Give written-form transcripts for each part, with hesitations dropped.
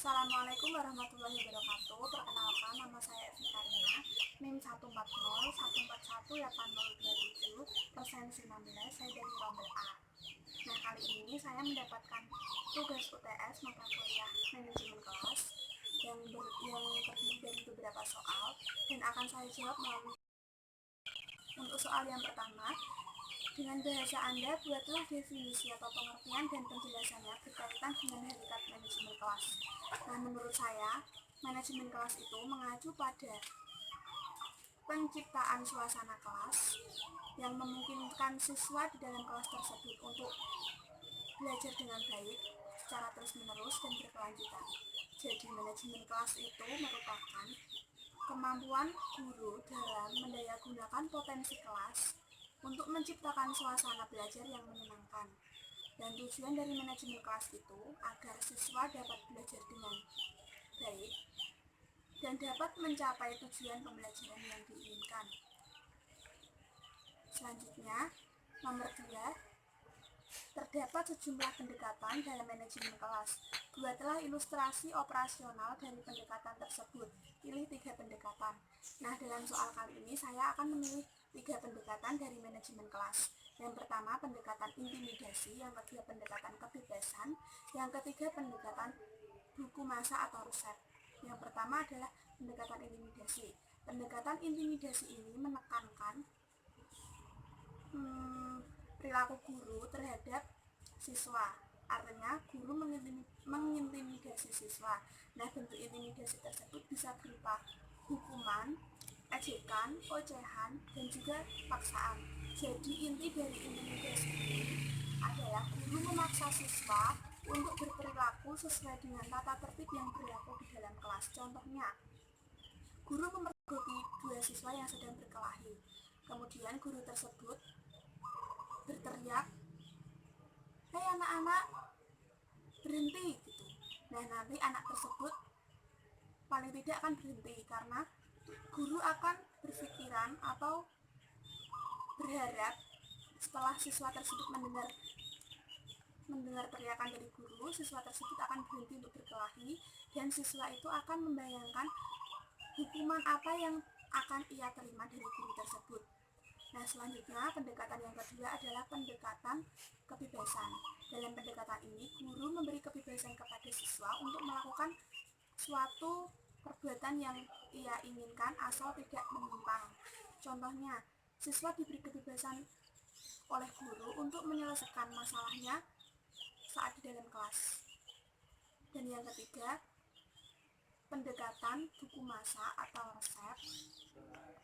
Assalamualaikum warahmatullahi wabarakatuh. Perkenalkan, nama saya Evi Karina, NIM 14014180027, persen 19, saya dari rombel A. Nah, kali ini saya mendapatkan tugas UTS mata kuliah manajemen kelas yang terdiri dari beberapa soal dan akan saya jawab melalui. Untuk soal yang pertama, dengan bahasa Anda, buatlah definisi atau pengertian dan penjelasannya berkaitan dengan hakikat manajemen kelas. Nah, menurut saya, manajemen kelas itu mengacu pada penciptaan suasana kelas yang memungkinkan siswa di dalam kelas tersebut untuk belajar dengan baik, secara terus-menerus dan berkelanjutan. Jadi, manajemen kelas itu merupakan kemampuan guru dalam mendayagunakan potensi kelas untuk menciptakan suasana belajar yang menyenangkan. Dan tujuan dari manajemen kelas itu agar siswa dapat belajar dengan baik dan dapat mencapai tujuan pembelajaran yang diinginkan. Selanjutnya, nomor 2, terdapat sejumlah pendekatan dalam manajemen kelas. Buatlah ilustrasi operasional dari pendekatan tersebut. Pilih 3 pendekatan. Nah, dalam soal kali ini saya akan memilih 3 pendekatan dari manajemen kelas. Yang pertama, pendekatan intimidasi. Yang kedua, pendekatan kebebasan. Yang ketiga, pendekatan buku masa atau resep. Yang pertama adalah pendekatan intimidasi. Pendekatan intimidasi ini menekankan perilaku guru terhadap siswa. Artinya guru mengintimidasi siswa. Nah, bentuk intimidasi tersebut bisa berupa hukuman, ejekan, ocehan, dan juga paksaan. Jadi inti dari intimidasi ini adalah guru memaksa siswa untuk berperilaku sesuai dengan tata tertib yang berlaku di dalam kelas. Contohnya, guru memergoki 2 siswa yang sedang berkelahi. Kemudian guru tersebut berteriak, "Hei anak-anak, berhenti!" gitu. Nah, nanti anak tersebut paling tidak akan berhenti karena guru akan berpikiran atau berharap setelah siswa tersebut mendengar teriakan dari guru, siswa tersebut akan berhenti untuk berkelahi dan siswa itu akan membayangkan hukuman apa yang akan ia terima dari guru tersebut. Nah, selanjutnya pendekatan yang kedua adalah pendekatan kebebasan. Dalam pendekatan ini, guru memberi kebebasan kepada siswa untuk melakukan suatu perbuatan yang ia inginkan asal tidak menyimpang. Contohnya, siswa diberi kebebasan oleh guru untuk menyelesaikan masalahnya saat di dalam kelas. Dan yang ketiga, pendekatan buku masa atau resep.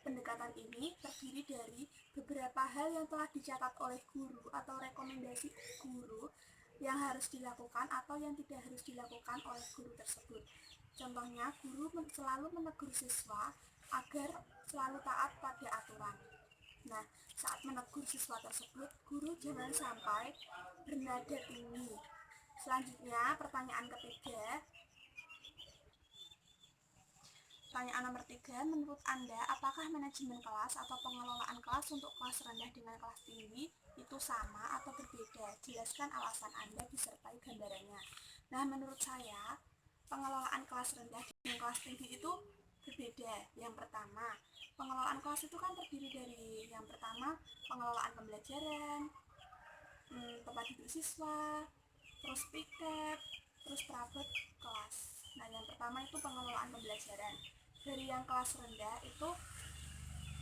Pendekatan ini terdiri dari beberapa hal yang telah dicatat oleh guru atau rekomendasi guru yang harus dilakukan atau yang tidak harus dilakukan oleh guru tersebut. Contohnya, guru selalu menegur siswa agar selalu taat pada aturan. Nah, saat menegur siswa tersebut, guru jangan sampai bernada tinggi. Selanjutnya, pertanyaan ketiga. Pertanyaan nomor 3, menurut Anda, apakah manajemen kelas atau pengelolaan kelas untuk kelas rendah dengan kelas tinggi itu sama atau berbeda? Jelaskan alasan Anda disertai gambarannya. Nah, menurut saya, pengelolaan kelas rendah dengan kelas tinggi itu berbeda. Yang pertama, pengelolaan kelas itu kan terdiri dari yang pertama, pengelolaan pembelajaran, tempat duduk siswa, terus piket, terus perabot kelas. Nah, yang pertama itu pengelolaan pembelajaran. Dari yang kelas rendah itu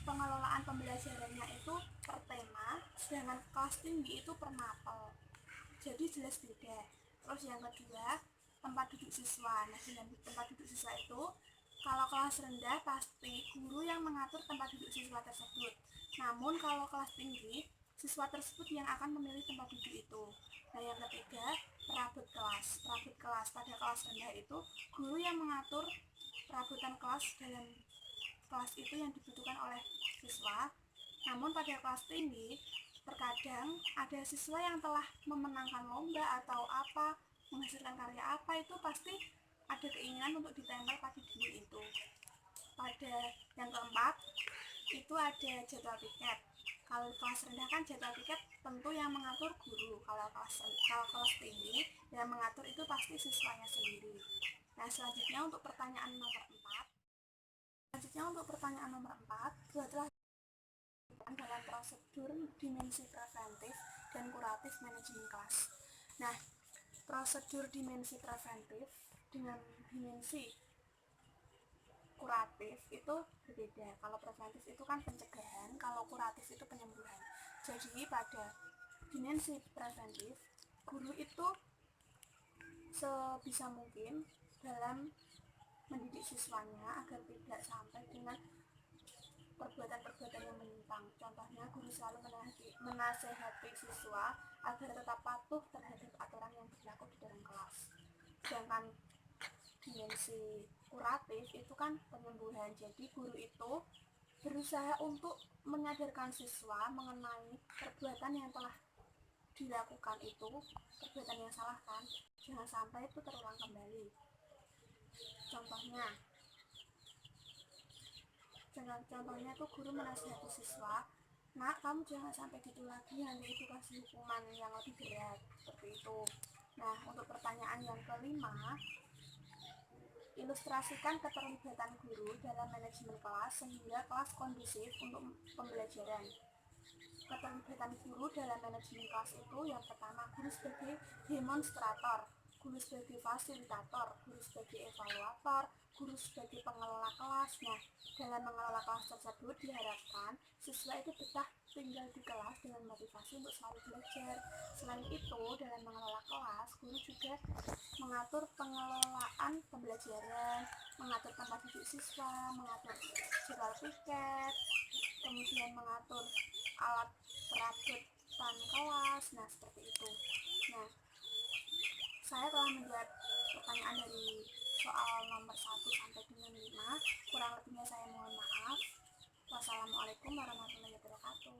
pengelolaan pembelajarannya itu per tema, sedangkan kelas tinggi itu per mapel. Jadi jelas beda. Terus yang kedua, tempat duduk siswa. Nah, dalam tempat duduk siswa itu kalau kelas rendah pasti guru yang mengatur tempat duduk siswa tersebut. Namun kalau kelas tinggi, siswa tersebut yang akan memilih tempat duduk itu. Nah, yang ketiga, perabot kelas. Perabot kelas pada kelas rendah itu guru yang mengatur perabotan kelas dalam kelas itu yang dibutuhkan oleh siswa. Namun pada kelas tinggi, terkadang ada siswa yang telah memenangkan lomba atau apa, menghasilkan karya apa, itu pasti ada keinginan untuk ditempel pada dinding itu. Pada yang keempat, itu ada jadwal piket. Kalau kelas rendah kan jadwal piket tentu yang mengatur guru. Kalau kelas tinggi yang mengatur itu pasti siswanya sendiri. Nah, selanjutnya untuk pertanyaan nomor 4, buatlah dalam prosedur dimensi preventif dan kuratif manajemen kelas. Nah, prosedur dimensi preventif dengan dimensi kuratif itu berbeda. Kalau preventif itu kan pencegahan, kalau kuratif itu penyembuhan. Jadi pada dimensi preventif, guru itu sebisa mungkin dalam mendidik siswanya agar tidak sampai dengan perbuatan-perbuatan yang menyimpang. Contohnya, guru selalu menasehati siswa agar tetap patuh terhadap aturan yang berlaku di dalam kelas. Sedangkan dimensi kuratif itu kan penyembuhan. Jadi guru itu berusaha untuk menyadarkan siswa mengenai perbuatan yang telah dilakukan itu, perbuatan yang salah kan, jangan sampai itu terulang kembali. Contohnya tuh guru menasihati siswa, nak, kamu jangan sampai gitu lagi, nanti itu kasih hukuman yang lebih berat, seperti itu. Nah, untuk pertanyaan yang kelima, ilustrasikan keterlibatan guru dalam manajemen kelas sehingga kelas kondusif untuk pembelajaran. Keterlibatan guru dalam manajemen kelas itu yang pertama, guru sebagai demonstrator, guru sebagai fasilitator, guru sebagai evaluator, guru sebagai pengelola kelas. Nah, dalam mengelola kelas tersebut diharapkan siswa itu betah tinggal di kelas dengan motivasi untuk selalu belajar. Selain itu, dalam mengelola kelas, guru juga mengatur pengelolaan pembelajaran, mengatur tempat duduk siswa, mengatur jadwal piket, kemudian mengatur alat perabotan kelas. Nah, seperti itu. Nah, saya telah menjawab pertanyaan dari soal nomor 1 sampai dengan 5. Kurang lebihnya saya mohon maaf. Wassalamualaikum warahmatullahi wabarakatuh.